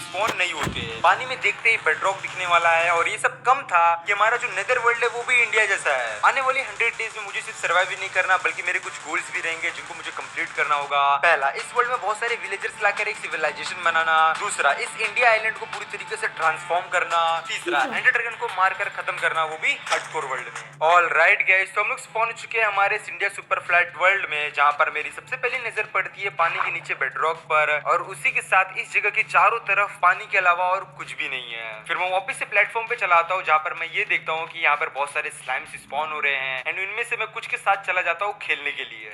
Spawn नहीं होते। पानी में देखते ही बेडरॉक दिखने वाला है और ये सब कम था कि हमारा जो नेदर वर्ल्ड है वो भी इंडिया जैसा है। आने वाली 100 डेज में मुझे सिर्फ सर्वाइव ही नहीं करना बल्कि मेरे कुछ गोल्स भी रहेंगे जिनको मुझे कंप्लीट करना होगा। पहला, इस वर्ल्ड में बहुत सारे विलेजर्स लाकर एक सिविलाइजेशन बनाना। दूसरा, इस इंडिया आइलैंड को पूरी तरीके से ट्रांसफॉर्म करना। तीसरा, एंडर ड्रैगन को मारकर खत्म करना, वो भी हार्डकोर वर्ल्ड में। ऑल राइट गाइस, तो हम लोग स्पॉन हो चुके हैं हमारे इस इंडिया सुपर फ्लैट वर्ल्ड में, जहाँ पर मेरी सबसे पहली नजर पड़ती है पानी के नीचे बेडरॉक पर और उसी के साथ इस जगह के चारों तरफ पानी के अलावा और कुछ भी नहीं है। फिर मैं वापस से प्लेटफॉर्म पे चला आता हूँ जहाँ पर मैं ये देखता हूँ कि यहाँ पर बहुत सारे स्लाइम्स स्पॉन हो रहे हैं एंड इनमें से मैं कुछ के साथ चला जाता हूँ खेलने के लिए।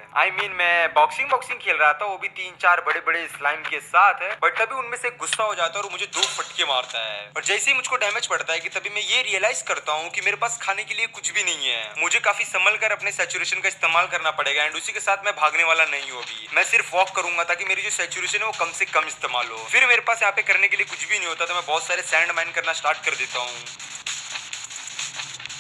मैं बॉक्सिंग खेल रहा था, वो भी 3-4 बड़े बड़े स्लाइम के साथ है, बट तभी उनमें से गुस्सा हो जाता है और मुझे 2 फटके मारता है और जैसे ही मुझको डैमेज पड़ता है कि तभी मैं ये रियलाइज करता हूँ कि मेरे पास खाने के लिए कुछ भी नहीं है। मुझे काफी संभल कर अपने सैचुरेशन का इस्तेमाल करना पड़ेगा एंड उसी के साथ मैं भागने वाला नहीं हूँ अभी। मैं सिर्फ वॉक करूंगा ताकि मेरी जो सैचुरेशन है वो कम से कम इस्तेमाल हो। फिर मेरे पास यहाँ पे करने के लिए कुछ भी नहीं होता तो मैं बहुत सारे सैंड माइन करना स्टार्ट कर देता हूँ।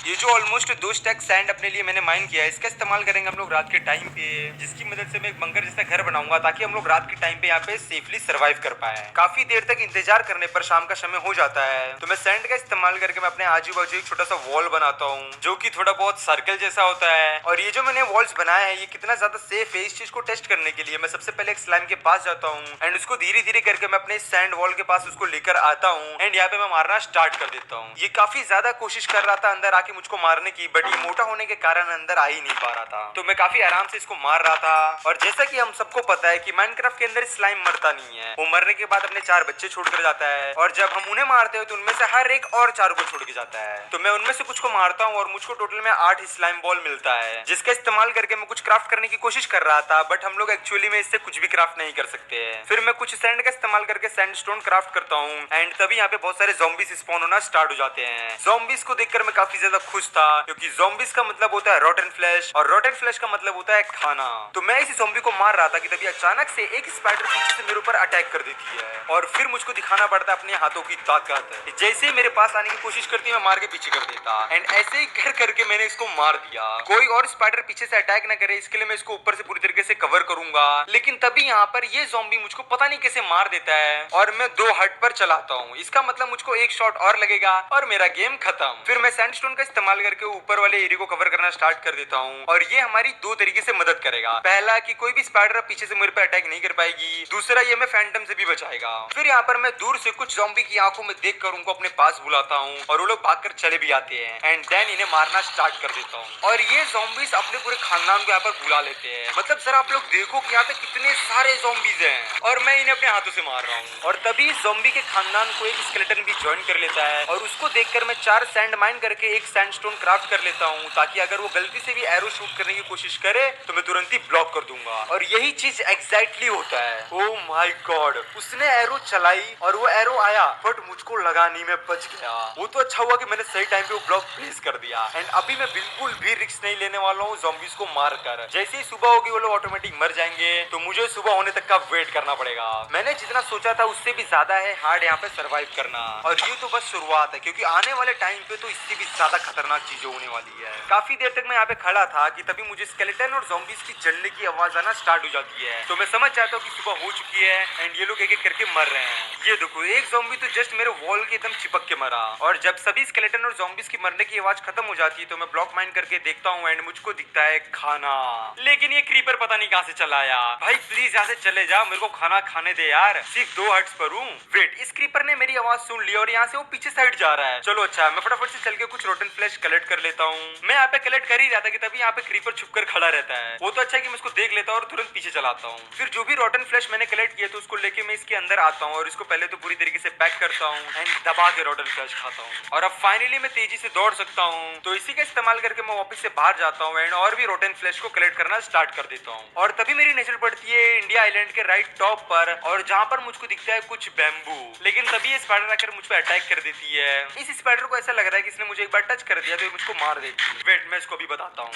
ये जो ऑलमोस्ट 2 स्टैक सैंड अपने लिए मैंने माइन किया है, इसका इस्तेमाल करेंगे हम लोग रात के टाइम पे, जिसकी मदद से मैं एक बंकर जैसा घर बनाऊंगा ताकि हम लोग रात के टाइम पे यहाँ पे सेफली सरवाइव कर पाए। काफी देर तक इंतजार करने पर शाम का समय हो जाता है तो मैं सैंड का इस्तेमाल करके मैं अपने आजू बाजू एक छोटा सा वॉल बनाता हूँ जो कि थोड़ा बहुत सर्कल जैसा होता है। और ये जो मैंने वॉल्स बनाया है ये कितना ज्यादा सेफ है इस चीज को टेस्ट करने के लिए मैं सबसे पहले एक स्लाइम के पास जाता हूँ एंड उसको धीरे धीरे करके मैं अपने सैंड वॉल के पास उसको लेकर आता हूँ एंड यहाँ पे मैं मारना स्टार्ट कर देता हूँ। ये काफी ज्यादा कोशिश कर रहा था अंदर आके मुझको मारने की, बट ये मोटा होने के कारण अंदर आ ही नहीं पा रहा था तो मैं काफी आराम से इसको मार रहा था। और जैसा कि हम सबको पता है कि माइनक्राफ्ट के अंदर स्लाइम मरता नहीं है, वो मरने के बाद अपने 4 बच्चे छोड़कर जाता है और जब हम उन्हें मारते हैं तो उनमें से हर एक और 4 को छोड़ के जाता है। तो मैं उनमें से कुछ को मारता हूँ और मुझको टोटल में 8 स्लाइम बॉल मिलता है जिसका इस्तेमाल करके मैं कुछ क्राफ्ट करने की कोशिश कर रहा था, बट हम लोग एक्चुअली में इससे कुछ भी क्राफ्ट नहीं कर सकते हैं। फिर मैं कुछ सैंड का इस्तेमाल करके सैंडस्टोन क्राफ्ट करता हूँ एंड तभी यहाँ पे बहुत सारे ज़ॉम्बीज स्पॉन होना स्टार्ट हो जाते हैं। ज़ॉम्बीज को देखकर मैं काफी ज्यादा खुश था क्योंकि ज़ॉम्बीज का मतलब होता है रॉटन फ्लैश और रॉटन फ्लैश का मतलब होता है खाना। तो मैं इस ज़ॉम्बी को मार रहा था कि तभी अचानक से एक स्पाइडर पीछे से मेरे ऊपर अटैक कर देती है और फिर मुझको दिखाना पड़ता है अपने हाथों की ताकत। जैसे ही मेरे पास आने की कोशिश करती है मैं मार के पीछे कर देता एंड ऐसे ही कर करके मैंने इसको मार दिया। कोई और स्पाइडर पीछे से अटैक ना करे इसके लिए मैं इसको ऊपर से पूरी तरीके से कवर करूंगा, लेकिन तभी यहाँ पर ये ज़ॉम्बी मुझको पता नहीं कैसे मार देता है और मैं 2 हट पर चलाता हूँ। इसका मतलब मुझको एक शॉट और लगेगा और मेरा गेम खत्म। फिर मैं सैंडस्टोन का इस्तेमाल करके ऊपर वाले एरिया को कवर करना स्टार्ट कर देता हूँ और ये हमारी 2 तरीके से मदद करेगा। पहला कि कोई भी स्पाइडर पीछे से मेरे पे अटैक नहीं कर पाएगी, दूसरा ये मैं फैंटम से भी बचाएगा। फिर यहाँ पर मैं दूर से कुछ ज़ॉम्बी की आंखों में देखकर उनको अपने पास बुलाता हूँ और वो लोग भागकर चले भी आते हैं एंड देन इन्हें मारना स्टार्ट कर देता हूँ और ये ज़ॉम्बीज अपने पूरे खानदान को यहाँ पर बुला लेते हैं। मतलब सर आप लोग देखो कि यहाँ पे कितने सारे ज़ॉम्बीज हैं और मैं इन्हें अपने हाथों से मार रहा हूँ। और तभी ज़ॉम्बी के खानदान को एक स्केलेटन भी ज्वाइन कर लेता है और उसको देखकर मैं 4 सैंड माइन करके एक सैंडस्टोन क्राफ्ट कर लेता हूँ ताकि अगर वो गलती से भी एरो शूट करने की कोशिश करे तो मैं तुरंत ही ब्लॉक कर दूंगा। और यही चीज एग्जैक्टली होता है। ओह माय गॉड, उसने एरो चलाई और वो एरो आया बट मुझको लगा नहीं, मैं बच गया। वो तो अच्छा हुआ कि मैंने सही टाइम पे वो ब्लॉक प्लेस कर दिया एंड अभी मैं बिल्कुल भी रिस्क नहीं लेने वाला हूँ ज़ॉम्बीज को मार कर। जैसे ही सुबह होगी वो लोग ऑटोमेटिक मर जाएंगे तो मुझे सुबह होने तक का वेट करना पड़ेगा। मैंने जितना सोचा था उससे भी ज्यादा है हार्ड यहाँ पे सरवाइव करना और ये तो बस शुरुआत है क्योंकि आने वाले टाइम पे तो इससे भी ज्यादा खतरनाक चीजें होने वाली है। काफी देर तक मैं यहाँ पे खड़ा था कि तभी मुझे स्केलेटन और ज़ॉम्बीज की जलने की आवाज आना स्टार्ट हो जाती है तो मैं समझ जाता हूँ कि सुबह हो चुकी है एंड ये लोग एक एक करके मर रहे हैं। ये देखो एक ज़ॉम्बी तो जस्ट मेरे वॉल के एकदम चिपक के मरा और जब सभी स्केलेटन और ज़ॉम्बीज की मरने की आवाज खत्म हो जाती है तो मैं ब्लॉक माइन करके देखता हूँ एंड मुझको दिखता है खाना। लेकिन ये क्रीपर पता नहीं कहाँ से चला आया। भाई प्लीज यहाँ से चले जा, मेरे को खाना खाने दे यार, सिर्फ 2 हट्स पर हूँ। वेट, इस क्रीपर ने मेरी आवाज सुन ली और यहाँ से वो पीछे साइड जा रहा है। चलो अच्छा, मैं फटाफट से चल के कुछ रोटन फ्लैश कलेक्ट कर लेता हूँ। मैं यहाँ पे कलेक्ट कर ही रहा था कि तभी यहाँ पे क्रीपर छुप कर खड़ा रहता है। वो तो अच्छा है कि मैं उसको देख लेता हूँ और तुरंत पीछे चलाता हूँ। फिर जो भी रोटन फ्लैश मैंने कलेक्ट किया तो उसको लेके मैं इसके अंदर आता हूँ और इसको पहले तो पूरी तरीके से पैक करता हूँ एंड दबा के रोटन फ्लैश खाता हूँ और अब फाइनली मैं तेजी से दौड़ सकता हूँ। तो इसी का इस्तेमाल करके मैं वापस से बाहर जाता हूँ एंड और भी रोटन फ्लैश को कलेक्ट करना स्टार्ट कर देता हूँ। और तभी मेरी नजर पड़ती है इंडिया आइलैंड के राइट टॉप पर और जहाँ पर मुझको दिखता है कुछ बैम्बू। लेकिन तभी ये स्पाइडर आकर मुझ पे अटैक कर देती है। इस स्पाइडर को ऐसा लग रहा है कि इसने मुझे एक बार टच कर दिया तो ये मुझको मार देती है। वेट, मैं इसको भी बताता हूँ।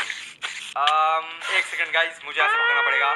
एक सेकंड गाइस, मुझे ऐसे पकड़ना पड़ेगा।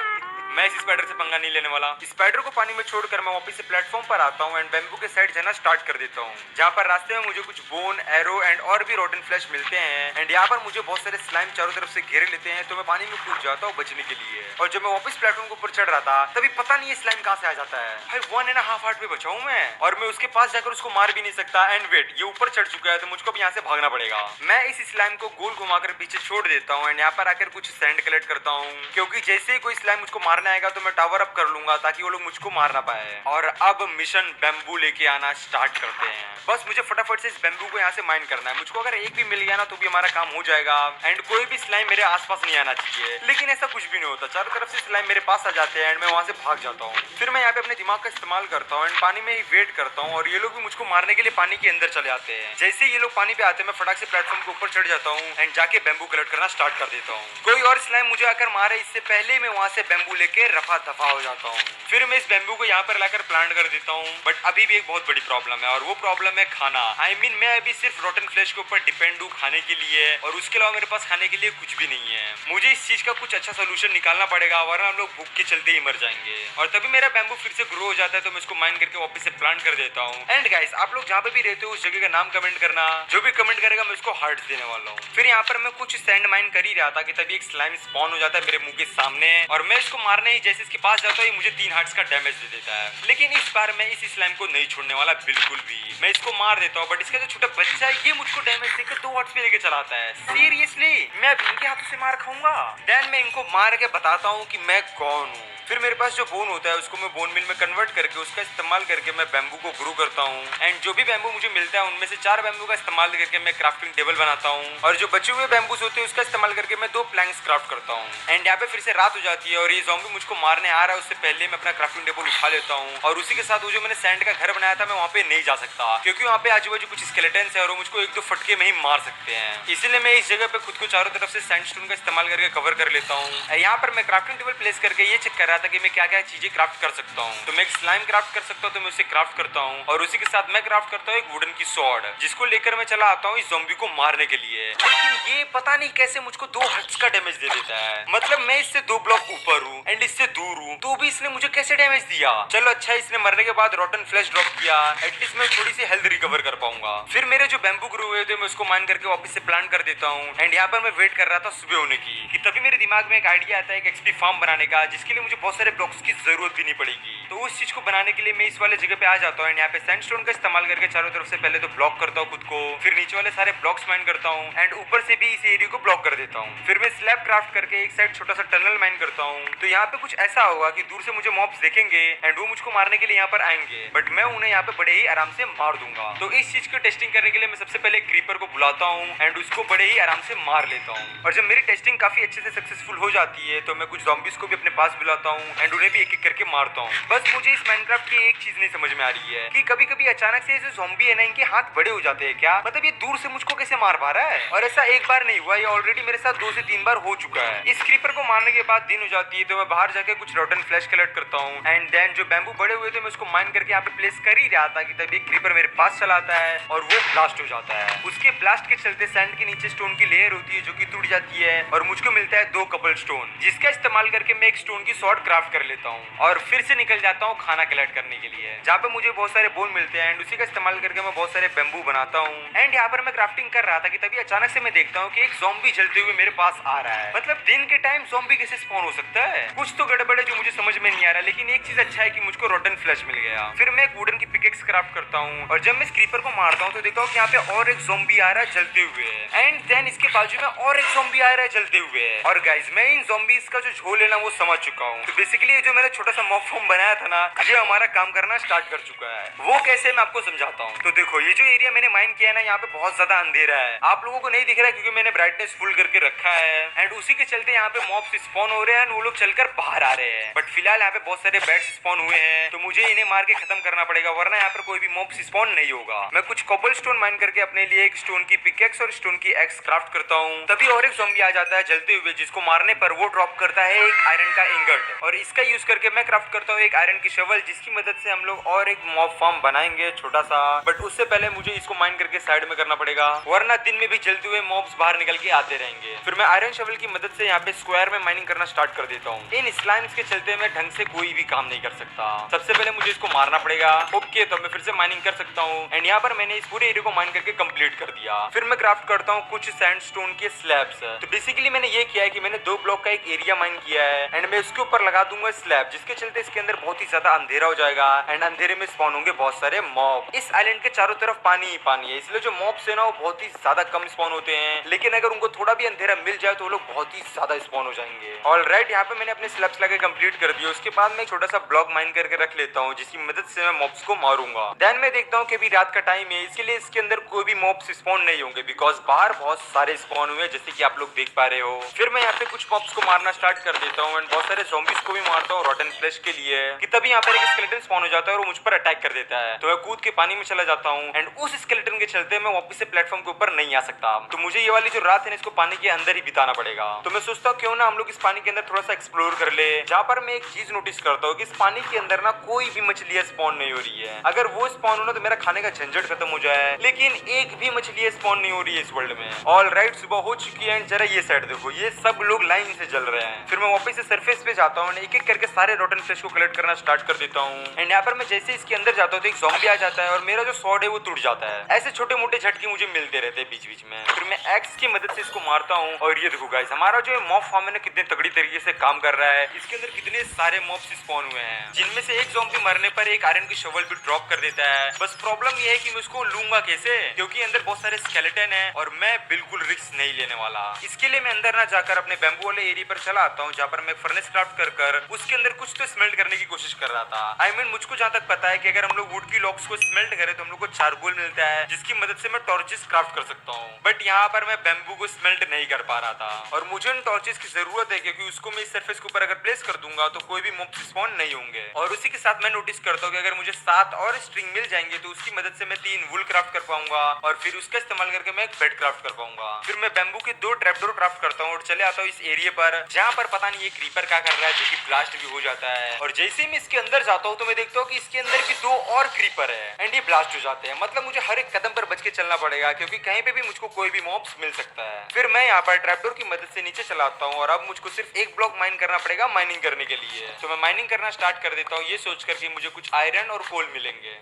मैं इस स्पाइडर से पंगा नहीं लेने वाला। स्पाइडर को पानी में छोड़कर मैं वापस से प्लेटफॉर्म पर आता हूँ एंड बैम्बू के साइड जाना स्टार्ट कर देता हूँ, जहाँ पर रास्ते में मुझे कुछ बोन, एरो एंड और भी रोटन फ्लैश मिलते हैं एंड यहाँ पर मुझे बहुत सारे स्लाइम चारों तरफ से घेरे लेते हैं, तो मैं पानी में कूद जाता हूँ बचने के लिए। और जब मैं वापस प्लेटफॉर्म के ऊपर चढ़ रहा था तभी पता नहीं ये स्लाइम कहाँ से आ जाता है। भाई 1.5 हार्ट पे बचा हूँ मैं और मैं उसके पास जाकर उसको मार भी नहीं सकता। एंड वेट, ये ऊपर चढ़ चुका है तो मुझको भी यहाँ से भागना पड़ेगा। मैं इस स्लाइम को गोल घुमाकर पीछे छोड़ देता हूँ एंड यहाँ पर आकर कुछ सैंड कलेक्ट करता हूँ, क्योंकि जैसे ही कोई स्लाइम मुझको मारने आएगा तो मैं टावर अप कर लूंगा ताकि वो लोग मुझको मार ना पाए। और अब मिशन बैम्बू लेके आना स्टार्ट करते हैं। बस मुझे फटाफट से इस बैम्बू को यहाँ से माइन करना है। मुझको अगर एक भी मिल गया ना तो भी हमारा काम हो जाएगा एंड कोई भी स्लाइम मेरे आसपास नहीं आना चाहिए। लेकिन ऐसा कुछ भी नहीं होता, चारों तरफ से स्लाइम मेरे पास आ जाते हैं एंड मैं वहाँ से भाग जाता हूँ। फिर मैं यहाँ पे अपने दिमाग का इस्तेमाल करता हूँ एंड पानी में ही वेट करता हूँ और ये लोग भी मुझको मारने के लिए पानी के अंदर चले आते हैं। जैसे ये लोग पानी पे आते हैं मैं फटाक से प्लेटफॉर्म के ऊपर चढ़ जाता हूँ एंड जाके बैम्बू कलेक्ट करना स्टार्ट कर देता हूँ। कोई और स्लाइम मुझे आकर मारे इससे पहले मैं वहाँ से बैम्बू लेके रफा दफा हो जाता हूँ। फिर मैं इस बैम्बू को यहाँ पर लाकर प्लांट कर देता हूँ, बट अभी भी एक बहुत बड़ी प्रॉब्लम है और वो प्रॉब्लम है खाना। आई मीन मैं अभी सिर्फ रोटन फ्लैश के ऊपर डिपेंड हूँ खाने के लिए और उसके अलावा मेरे पास खाने के लिए कुछ भी नहीं है। मुझे इस चीज का कुछ अच्छा सोल्यूशन निकालना पड़ेगा वरना हम लोग भूख के चलते ही मर जाएंगे। और तभी मेरा बैम्बू फिर से ग्रो हो जाता है तो मैं इसको माइन करके वापस से प्लांट कर देता हूँ। एंड गाइस, आप लोग जहाँ पे भी रहते हो उस जगह का नाम कमेंट करना, जो भी कमेंट करेगा मैं उसको हार्ट्स देने वाला हूँ। फिर यहाँ पर मैं कुछ सैंड माइन कर ही रहा था कि तभी एक स्लाइम स्पॉन हो जाता है मेरे मुंह के सामने और मैं इसको मारने ही जैसे इसके पास जाता हूँ मुझे 3 हार्ट्स का डैमेज दे देता है। लेकिन इस बार मैं इस स्लाइम को नहीं छोड़ने वाला बिल्कुल भी। मैं इसको मार देता हूँ बट इसका जो छोटा बच्चा है ये मुझको डैमेज देकर 2 हार्ट्स पे लेके चलाता है। सीरियसली मैं अब इनके हाथों से मार खाऊंगा। देन मैं इनको मार के बताता हूँ कि मैं कौन हूँ। फिर मेरे पास जो बोन होता है उसको मैं बोन मिल में कन्वर्ट करके उसका इस्तेमाल करके मैं बैम्बू को ग्रो करता हूँ एंड जो भी बैम्बू मुझे मिलता है उनमें से 4 बैम्बू का इस्तेमाल करके मैं क्राफ्टिंग टेबल बनाता हूँ और जो बचे हुए बैम्बूस होते हैं उसका इस्तेमाल करके मैं 2 प्लैंक्स क्राफ्ट करता हूँ। एंड यहाँ पे फिर से रात हो जाती है और ये ज़ॉम्बी मुझको मारने आ रहा है उससे पहले मैं अपना क्राफ्टिंग टेबल उठा लेता हूँ और उसी के साथ वो जो मैंने सैंड का घर बनाया था मैं वहाँ पे नहीं जा सकता क्योंकि वहाँ पे आजू बाजू कुछ स्केलेटन्स है और वो मुझको 1-2 फटके में ही मार सकते हैं। इसलिए मैं इस जगह पे खुद को चारों तरफ से सैंडस्टोन का इस्तेमाल करके कवर कर लेता हूँ। यहाँ पर मैं क्राफ्टिंग टेबल प्लेस करके ये चेक कर रहा था कि मैं क्या क्या चीजें क्राफ्ट कर सकता हूँ। तो मैं एक स्लाइम क्राफ्ट कर सकता हूँ तो मैं उसे क्राफ्ट करता हूँ और उसी के साथ मैं क्राफ्ट करता हूँ एक वुडन की स्वॉर्ड जिसको लेकर मैं चला आता हूँ इस ज़ॉम्बी को मारने के लिए। लेकिन ये पता नहीं कैसे मुझको 2 हार्ट्स का डैमेज दे देता है। मतलब मैं इससे 2 ब्लॉक ऊपर हूँ एंड इससे दूर हूँ तो भी इसने मुझे कैसे डैमेज दिया। चलो अच्छा, इसने मरने के बाद रोटन फ्लैश ड्रॉप किया, एटलीस्ट मैं थोड़ी सी हेल्थ रिकवर कर पाऊंगा। फिर मेरे जो बैम्बू ग्रो हुए थे मैं उसको माइन करके वापस से प्लांट कर देता हूँ एंड यहाँ पर मैं वेट कर रहा था सुबह होने की कि तभी मेरे दिमाग में एक आइडिया आता है एक एक्सपी फार्म बनाने का जिसके लिए मुझे बहुत सारे ब्लॉक्स की जरूरत भी नहीं पड़ेगी। तो उस चीज को बनाने के लिए मैं इस वाले जगह पे आ जाता हूँ एंड यहाँ पे सैंडस्टोन का इस्तेमाल करके चारों तरफ से पहले तो ब्लॉक करता हूँ खुद को, फिर नीचे वाले सारे ब्लॉक्स माइन करता हूँ एंड ऊपर से भी इस एरिया को ब्लॉक कर देता हूँ। फिर मैं स्लैब क्राफ्ट करके एक साइड छोटा सा टनल माइन करता हूँ। तो यहाँ पे कुछ ऐसा होगा कि दूर से मुझे मॉब्स देखेंगे एंड वो मुझको मारने के लिए यहाँ पर आएंगे बट मैं उन्हें यहाँ पे बड़े ही आराम से मार दूंगा। तो इस चीज को टेस्टिंग करने के लिए मैं सबसे पहले क्रीपर को बुलाता हूँ एंड उसको बड़े ही आराम से मार लेता हूँ। और जब मेरी टेस्टिंग काफी अच्छे से सक्सेसफुल हो जाती है तो मैं कुछ ज़ॉम्बीज को भी अपने पास बुलाता हूँ एंड उन्हें भी एक एक करके मारता हूँ। बस मुझे इस माइनक्राफ्ट की एक चीज नहीं समझ में आ रही है कि कभी कभी अचानक से जो ज़ॉम्बी है ना इनके हाथ बड़े हो जाते हैं क्या, मतलब ये दूर से मुझको कैसे मार पा रहा है। और ऐसा एक बार नहीं हुआ, ये ऑलरेडी मेरे साथ 2 से 3 बार हो चुका है। इस क्रीपर को मारने के बाद दिन हो जाती है तो मैं बाहर जाके कुछ रोटन फ्लैश कलेक्ट करता हूँ एंड देन जो बैम्बू बड़े हुए थे मैं उसको माइन करके यहाँ पे प्लेस कर ही रहा था कि तभी क्रीपर मेरे पास चला आता है और वो ब्लास्ट हो जाता है। उसके ब्लास्ट के चलते सैंड के नीचे स्टोन की लेयर होती है जो कि टूट जाती है और मुझको मिलता है 2 कपल स्टोन जिसका इस्तेमाल करके मैं एक स्टोन की स्वॉर्ड क्राफ्ट कर लेता हूँ और फिर से निकल जाता हूँ खाना कलेक्ट करने के लिए जहाँ पे मुझे बहुत सारे बोन मिलते हैं एंड उसी का इस्तेमाल करके मैं बहुत सारे बैम्बू बनाता हूँ। एंड यहाँ पर मैं क्राफ्टिंग कर रहा था कि तभी अचानक से मैं देखता हूँ कि एक ज़ॉम्बी जलते हुए मेरे पास आ रहा है। मतलब दिन के टाइम ज़ॉम्बी कैसे स्पॉन हो सकता है, कुछ तो गड़बड़ है जो मुझे समझ में नहीं आ रहा। लेकिन एक चीज अच्छा है कि मुझको रोटन फ्लैश मिल गया। फिर मैं एक वुडन की पिकेक्स क्राफ्ट करता हूँ और जब मैं इस क्रीपर को मारता हूँ तो देखता हूँ कि यहाँ पे और एक ज़ॉम्बी आ रहा है जलते हुए एंड देन इसके बाजू में और एक ज़ॉम्बी आ रहा है जलते हुए। और गाइज मैं इन ज़ॉम्बीज का जो झोल है ना वो समझ चुका हूँ। तो बेसिकली जो मैंने छोटा सा मॉब फॉर्म बनाया था ना ये हमारा काम करना स्टार्ट कर चुका है। वो कैसे मैं आपको समझाता हूँ। तो देखो ये जो एरिया मैंने माइन किया है ना यहाँ पे बहुत ज्यादा अंधेरा है, आप लोगों को नहीं दिख रहा है क्योंकि मैंने ब्राइटनेस फुल करके रखा है एंड उसी के चलते यहाँ पे मॉब्स स्पॉन हो रहे हैं वो लोग चलकर बाहर आ रहे हैं। बट फिलहाल यहाँ पे बहुत सारे बैट्स स्पॉन हुए हैं तो मुझे इन्हें मार के खत्म करना पड़ेगा वरना यहाँ पर कोई भी मॉब्स स्पॉन नहीं होगा। मैं कुछ कोबल स्टोन माइन करके अपने लिए एक स्टोन की पिकेक्स और स्टोन की एक्स क्राफ्ट करता हूँ। तभी और एक ज़ॉम्बी आ जाता है जलते हुए जिसको मारने पर वो ड्रॉप करता है एक आयरन का इंगट और इसका यूज करके मैं क्राफ्ट करता हूँ एक आयरन की शवल, जिसकी मदद से हम लोग और एक मॉब फार्म बनाएंगे छोटा सा। बट उससे पहले मुझे इसको माइन करके साइड में करना पड़ेगा, वरना दिन में भी जलते हुए मॉब्स बाहर निकल के आते रहेंगे। फिर मैं आयरन शवल की मदद से यहाँ पे स्क्वायर में माइनिंग करना स्टार्ट कर देता हूँ। इन स्लाइम्स के चलते मैं ढंग से कोई भी काम नहीं कर सकता। सबसे पहले मुझे इसको मारना पड़ेगा। ओके, तो मैं फिर से माइनिंग कर सकता हूँ एंड यहाँ पर मैंने इस पूरे एरिया को माइन करके कंप्लीट कर दिया। फिर मैं क्राफ्ट करता हूँ कुछ सैंडस्टोन के स्लैब्स। तो बेसिकली मैंने ये किया है कि मैंने 2 ब्लॉक का एक एरिया माइन किया है एंड मैं इसके ऊपर लगा दूंगा स्लैब, जिसके चलते इसके अंदर बहुत ही ज्यादा अंधेरा हो जाएगा एंड अंधेरे में स्पॉन होंगे बहुत सारे मॉब। इस आइलैंड के चारों तरफ पानी ही पानी है, इसलिए जो मॉब्स है ना वो बहुत ही ज्यादा कम स्पॉन होते हैं, लेकिन अगर उनको थोड़ा भी अंधेरा मिल जाए तो वो लोग बहुत ही ज्यादा स्पॉन हो जाएंगे। ऑलराइट, यहाँ पे मैंने अपने स्लैब्स लगे कंप्लीट कर दिए। उसके बाद मैं एक छोटा सा ब्लॉक माइन करके रख लेता हूँ, जिसकी मदद से मैं मॉब्स को मारूंगा। देन मैं देखता हूँ कि अभी रात का टाइम है, इसके लिए इसके अंदर कोई भी मॉब्स स्पॉन नहीं होंगे, बिकॉज बाहर बहुत सारे स्पॉन हुए जैसे कि आप लोग देख पा रहे हो। फिर मैं यहाँ पे कुछ मॉब्स को मारना स्टार्ट कर देता हूँ एंड बहुत सारे ज़ॉम्बीज को भी मारता हूँ रॉटन फ्लेश के लिए, कि तभी यहाँ पर एक स्केलेटन स्पॉन हो जाता है और वो मुझ पर अटैक कर देता है। तो मैं कूद के पानी में चला जाता हूँ एंड उस स्केलेटन के चलते मैं वापस से प्लेटफॉर्म के ऊपर नहीं आ सकता। तो मुझे ये वाली जो रात है ना इसको पानी के अंदर ही बिताना पड़ेगा। तो मैं सोचता हूँ क्यों ना हम लोग इस पानी के अंदर थोड़ा सा एक्सप्लोर कर ले, जहाँ पर मैं एक चीज नोटिस करता हूँ कि इस पानी के अंदर ना कोई भी मछलियाँ स्पॉन नहीं हो रही है। अगर वो स्पॉन हो ना तो मेरा खाने का झंझट खत्म हो जाए, लेकिन एक भी मछलियाँ स्पॉन नहीं हो रही है इस वर्ल्ड में। ऑलराइट, सुबह हो चुकी है एंड जरा ये साइड देखो, ये सब लोग लाइन से जल रहे हैं। फिर मैं वापस से सरफेस पे जाता हूँ, एक एक करके सारे रॉटन फ्लेश को कलेक्ट करना स्टार्ट कर देता हूँ एंड यहाँ पर मैं जैसे इसके अंदर जाता हूँ तो एक ज़ॉम्बी आ जाता है और मेरा जो स्वॉर्ड है वो टूट जाता है। ऐसे छोटे मोटे झटके मुझे मिलते रहते हैं बीच बीच में। फिर मैं एक्स की मदद से इसको मारता हूँ और ये देखो गाइस, हमारा जो मॉब फार्म है ना कितने तगड़ी तरीके से काम कर रहा है। इसके अंदर कितने सारे मॉब्स स्पॉन हुए हैं, जिनमें से एक ज़ॉम्बी मरने पर एक आयरन की शवल भी ड्रॉप कर देता है। बस प्रॉब्लम ये है कि मैं उसको लूंगा कैसे, क्योंकि अंदर बहुत सारे स्केलेटन है और मैं बिल्कुल रिस्क नहीं लेने वाला। इसके लिए मैं अंदर ना जाकर अपने बैम्बू वाले एरिया पर चला आता हूँ, जहाँ पर मैं फर्नेस क्राफ्ट कर उसके अंदर कुछ तो स्मेल्ट करने की कोशिश कर रहा था। आई मीन मुझको जहाँ तक पता है कि अगर हम लोग वुड की लॉक्स को स्मेल्ट करें तो हम लोग को चारकोल मिलता है, जिसकी मदद से मैं टॉर्चेस क्राफ्ट कर सकता हूँ। बट यहाँ पर मैं बैम्बू को स्मेल्ट नहीं कर पा रहा था और मुझे उन टॉर्चेस की जरूरत है, क्योंकि उसको मैं इस सरफेस के ऊपर अगर प्लेस कर दूंगा तो कोई भी मॉब स्पॉन नहीं होंगे। और उसी के साथ मैं नोटिस करता हूँ कि अगर मुझे 7 और स्ट्रिंग मिल जाएंगे तो उसकी मदद से मैं 3 वुल क्राफ्ट कर पाऊंगा और फिर उसका इस्तेमाल करके मैं एक बेड क्राफ्ट कर पाऊंगा। फिर मैं बैम्बू के 2 ट्रैपडोर क्राफ्ट करता हूँ और चले आता हूँ इस एरिया पर, जहाँ पर पता नहीं ये क्रीपर क्या कर रहा है, जो कि ब्लास्ट भी हो जाता है। और जैसे ही मैं इसके अंदर जाता हूँ तो मैं देखता हूँ कि इसके अंदर भी 2 और क्रीपर है एंड ये ब्लास्ट हो जाते हैं। मतलब मुझे हर एक कदम पर बच के चलना पड़ेगा, क्योंकि कहीं पे भी मुझको कोई भी मॉब्स मिल सकता है। फिर मैं यहाँ पर ट्रैपडोर की मदद से नीचे चला आता हूँ और अब मुझको सिर्फ एक ब्लॉक माइन करना पड़ेगा माइनिंग करने के लिए। तो मैं माइनिंग करना स्टार्ट कर देता हूँ, ये सोच कर कि मुझे कुछ आयरन और कोल मिलेंगे।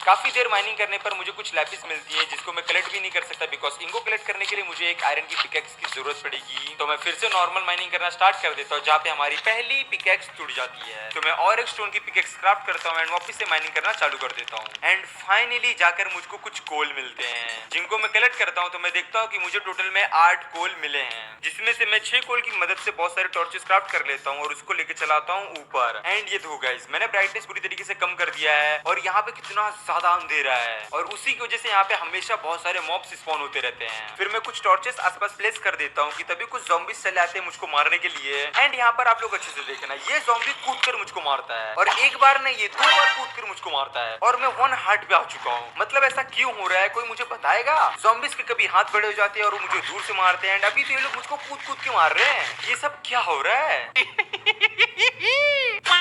काफी देर माइनिंग करने पर मुझे कुछ लैपिस मिलती है, जिसको मैं कलेक्ट भी नहीं कर सकता, बिकॉज इनको कलेक्ट करने के लिए मुझे एक आयरन की पिकेक्स की जरूरत पड़ेगी। तो मैं फिर से नॉर्मल माइनिंग करना स्टार्ट कर देता हूँ, जहाँ पे हमारी पहली पिकेक्स टूट जाती है। तो मैं और एक स्टोन की पिकेक्स क्राफ्ट करता हूँ एंड वापस से माइनिंग करना चालू कर देता हूँ एंड फाइनली जाकर मुझको कुछ कोल मिलते हैं, जिनको मैं कलेक्ट करता हूँ। तो मैं देखता हूँ कि मुझे टोटल में 8 कोल मिले हैं, जिसमें से मैं 6 कोल की मदद से बहुत सारे टॉर्चेस क्राफ्ट कर लेता हूँ और उसको लेके चलाता हूँ ऊपर। एंड ये देखो गाइस, मैंने ब्राइटनेस पूरी तरीके से कम कर दिया है और यहाँ पे कितना ज्यादा अंधेरा है और उसी की वजह से यहाँ पे हमेशा बहुत सारे मॉब्स स्पॉन होते रहते हैं। फिर मैं कुछ टॉर्चेस आसपास प्लेस कर देता हूँ कि तभी कुछ ज़ॉम्बीज चले आते हैं मुझको मारने के लिए। एंड यहाँ पर आप लोग अच्छे से देखना, ये ज़ॉम्बी कूदकर मुझको मारता है और एक बार नहीं, ये 2 बार कूदकर मुझको मारता है और मैं 1 हार्ट पे आ चुका हूँ। मतलब ऐसा क्यों हो रहा है, कोई मुझे बताएगा? ज़ॉम्बीज के कभी हाथ बड़े हो जाते हैं और वो मुझे दूर से मारते हैं एंड अभी तो ये लोग मुझको कूद कूद के मार रहे हैं। ये सब क्या हो रहा है?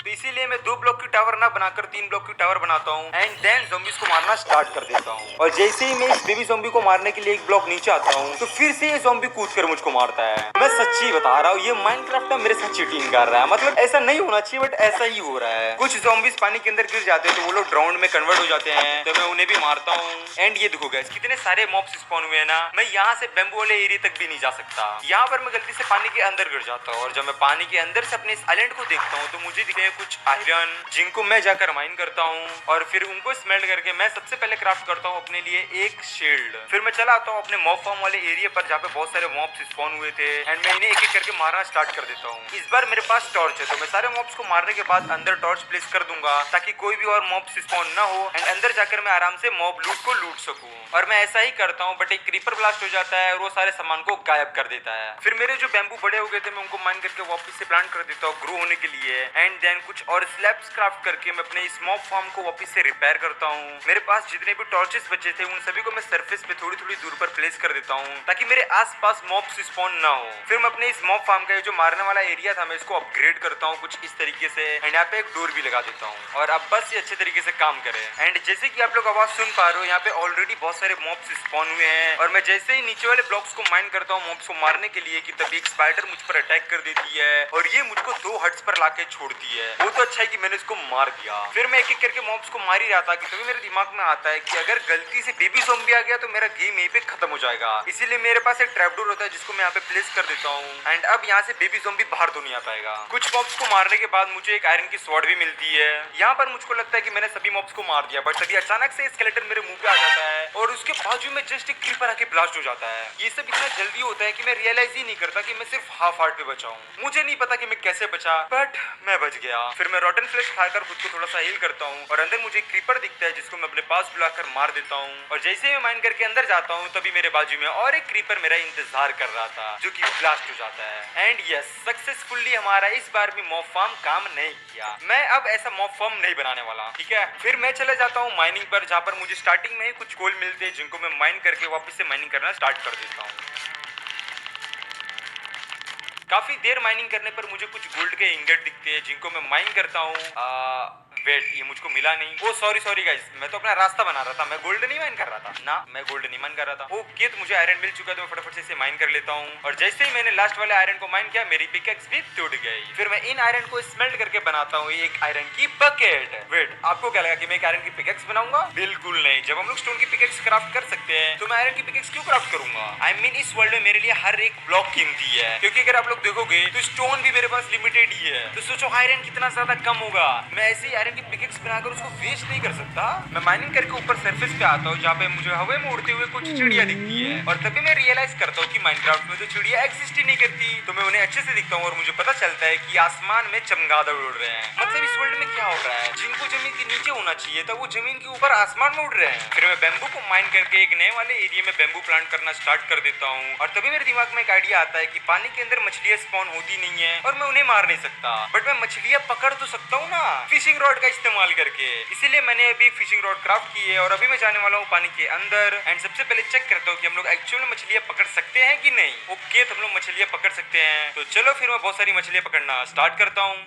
तो इसीलिए मैं 2 ब्लॉक की टावर ना बनाकर 3 ब्लॉक की टावर बनाता हूँ एंड देन ज़ॉम्बीज को मारना स्टार्ट कर देता हूँ। और जैसे ही मैं इस बेबी ज़ॉम्बी को मारने के लिए एक ब्लॉक नीचे आता हूँ तो फिर से ये ज़ॉम्बी कूदकर मुझको मारता है। मैं सच्ची बता रहा हूँ, ये माइनक्राफ्ट मेरे साथ चीटिंग कर रहा है। मतलब ऐसा नहीं होना चाहिए बट ऐसा ही हो रहा है। कुछ ज़ॉम्बीज पानी के अंदर गिर जाते हैं तो वो लोग ड्राउंड में कन्वर्ट हो जाते हैं, तो मैं उन्हें भी मारता हूँ। एंड ये देखो गाइस, कितने सारे मॉब्स स्पॉन हुए हैं ना, मैं यहाँ से बैम्बू वाले एरिया तक भी नहीं जा सकता। यहाँ पर मैं गलती से पानी के अंदर गिर जाता हूँ और जब मैं पानी के अंदर से अपने इस आइलैंड को देखता हूँ तो मुझे दिखे कुछ आयरन, जिनको मैं जाकर माइन करता हूँ और फिर उनको स्मेल्ट करके मैं सबसे पहले क्राफ्ट करता हूँ अपने लिए एक शील्ड। फिर मैं चला आता हूँ अपने मॉब फार्म वाले एरिया पर, जहाँ पे बहुत सारे मॉब्स स्पॉन हुए थे एंड मैं इन्हें एक एक करके मारना स्टार्ट कर देता हूँ। इस बार मेरे पास टॉर्च है, तो मैं सारे मॉब्स को मारने के बाद अंदर टॉर्च प्लेस कर दूंगा ताकि कोई भी और मॉब्स स्पॉन ना हो एंड अंदर जाकर मैं आराम से मॉब लूट को लूट सकूं। और मैं ऐसा ही करता हूँ, बट एक क्रीपर ब्लास्ट हो जाता है और वो सारे सामान को गायब कर देता है। फिर मेरे जो बैम्बू बड़े हो गए थे मैं उनको माइन करके वापस से प्लांट कर देता हूँ ग्रो होने के लिए एंड देन कुछ और स्लैब्स क्राफ्ट क्राफ्ट करके मैं अपने इस मॉब फार्म को वापस से रिपेयर करता हूँ। मेरे पास जितने भी टॉर्चेस बचे थे उन सभी को मैं सरफेस पे थोड़ी थोड़ी दूर पर प्लेस कर देता हूँ ताकि मेरे आसपास मॉब्स स्पॉन ना हो। फिर मैं अपने इस मॉब फार्म का जो मारने वाला एरिया था मैं इसको अपग्रेड करता हूँ कुछ इस तरीके से, एंड यहाँ पे एक डोर भी लगा देता हूँ और अब बस ये अच्छे तरीके से काम करे। एंड जैसे कि आप लोग आवाज सुन पा रहे हो यहाँ पे ऑलरेडी बहुत सारे मॉब्स स्पॉन हुए हैं और मैं जैसे ही नीचे वाले ब्लॉक्स को माइन करता हूँ मॉब्स को मारने के लिए कि तभी एक स्पाइडर मुझ पर अटैक कर देती है और ये मुझको 2 हट्स पर लाके छोड़ती है। वो तो अच्छा है कि मैंने इसको मार दिया। फिर मैं एक एक करके मॉब्स को मार ही रहा था कि तभी मेरे दिमाग में आता है कि अगर गलती से बेबी ज़ॉम्बी आ गया तो मेरा गेम यहीं पे खत्म हो जाएगा। इसीलिए मेरे पास एक ट्रैपडोर होता है जिसको मैं यहाँ पे प्लेस कर देता हूँ एंड अब यहाँ से बेबी ज़ॉम्बी बाहर तो नहीं आ पाएगा। कुछ मॉब्स को मारने के बाद मुझे एक आयरन की स्वॉर्ड भी मिलती है। यहाँ पर मुझको लगता है कि मैंने सभी मॉब्स को मार दिया, बट तभी अचानक से स्केलेटन मेरे मुंह पे आ जाता है और उसके बाजू में जस्ट एक क्रीपर आके ब्लास्ट हो जाता है। ये सब इतना जल्दी होता है कि मैं रियलाइज ही नहीं करता कि मैं सिर्फ हाफ हार्ट पे बचा हूँ। मुझे नहीं पता कि मैं कैसे बचा, बट मैं बच गया। फिर मैं रॉटन फ्लेश खाकर खुद को थोड़ा सा हील करता हूँ और अंदर मुझे क्रीपर दिखता है जिसको मैं अपने पास बुलाकर मार देता हूँ और जैसे ही मैं माइन करके अंदर जाता हूँ तभी मेरे बाजू में और एक क्रीपर मेरा इंतजार कर रहा था जो कि ब्लास्ट हो जाता है। एंड यस, सक्सेसफुली हमारा इस बार भी मॉब फार्म काम नहीं किया। मैं अब ऐसा मॉब फार्म नहीं बनाने वाला, ठीक है। फिर मैं चले जाता हूँ माइनिंग पर जहाँ पर मुझे स्टार्टिंग में ही कुछ कोल मिलते हैं जिनको मैं माइन करके वापस से माइनिंग करना स्टार्ट कर देता हूँ। काफी देर माइनिंग करने पर मुझे कुछ गोल्ड के इंगट दिखते हैं जिनको मैं माइन करता हूँ। वेट, ये मुझको मिला नहीं। ओ सॉरी गाइस, मैं तो अपना रास्ता बना रहा था, मैं गोल्ड नहीं माइन कर रहा था ना, मैं गोल्ड नहीं माइन कर रहा था। ओके, तो मुझे आयरन मिल चुका है तो मैं फटाफट से इसे माइन कर लेता हूँ और जैसे ही मैंने लास्ट वाले आयरन को माइन किया मेरी पिकेक्स भी टूट गई। फिर मैं इन आयरन को स्मेल्ट करके बनाता हूँ एक आयरन की बकेट। वेट, आपको क्या लगा कि मैं एक आयरन की पिकेक्स बनाऊंगा? बिल्कुल नहीं। जब हम लोग स्टोन की पिकेक्स क्राफ्ट कर सकते हैं तो मैं आयरन की पिकेक्स क्यों क्राफ्ट करूंगा? आई मीन इस वर्ल्ड में मेरे लिए हर एक ब्लॉक कीमती है, क्योंकि अगर आप लोग देखोगे तो स्टोन भी मेरे पास लिमिटेड ही है। तो सोचो आयरन कितना ज्यादा कम होगा। मैं ऐसे ही आयरन की पिकेक्स बनाकर उसको वेस्ट नहीं कर सकता। मैं माइनिंग करके ऊपर सरफेस पे आता हूँ जहाँ पे मुझे हवा में उड़ते हुए कुछ चिड़िया दिखती है और तभी मैं रियलाइज करता हूँ कि माइनक्राफ्ट में तो चिड़िया एग्जिस्ट ही नहीं करती। तो मैं उन्हें अच्छे से दिखता हूँ और मुझे पता चलता है कि आसमान में चमगादड़ उड़ रहे हैं। मतलब इस वर्ल्ड में क्या हो रहा है, जिनको जमीन के नीचे होना चाहिए था वो जमीन के ऊपर आसमान में उड़ रहे हैं। फिर मैं बैम्बू को माइन करके एक नए वाले एरिया में बैम्बू प्लांट करना स्टार्ट कर देता हूँ और तभी मेरे दिमाग में एक आइडिया आता है कि पानी के अंदर मछलियां स्पॉन होती नहीं है और मैं उन्हें मार नहीं सकता, बट मैं मछलियां पकड़ तो सकता हूँ ना फिशिंग रॉड का इस्तेमाल करके। इसीलिए मैंने अभी फिशिंग रॉड क्राफ्ट की है और अभी मैं जाने वाला हूँ पानी के अंदर एंड सबसे पहले चेक करता हूँ कि हम लोग एक्चुअल में मछलियां पकड़ सकते हैं कि नहीं। ओके, तो हम लोग मछलियां पकड़ सकते हैं, तो चलो फिर मैं बहुत सारी मछलियां पकड़ना स्टार्ट करता हूँ।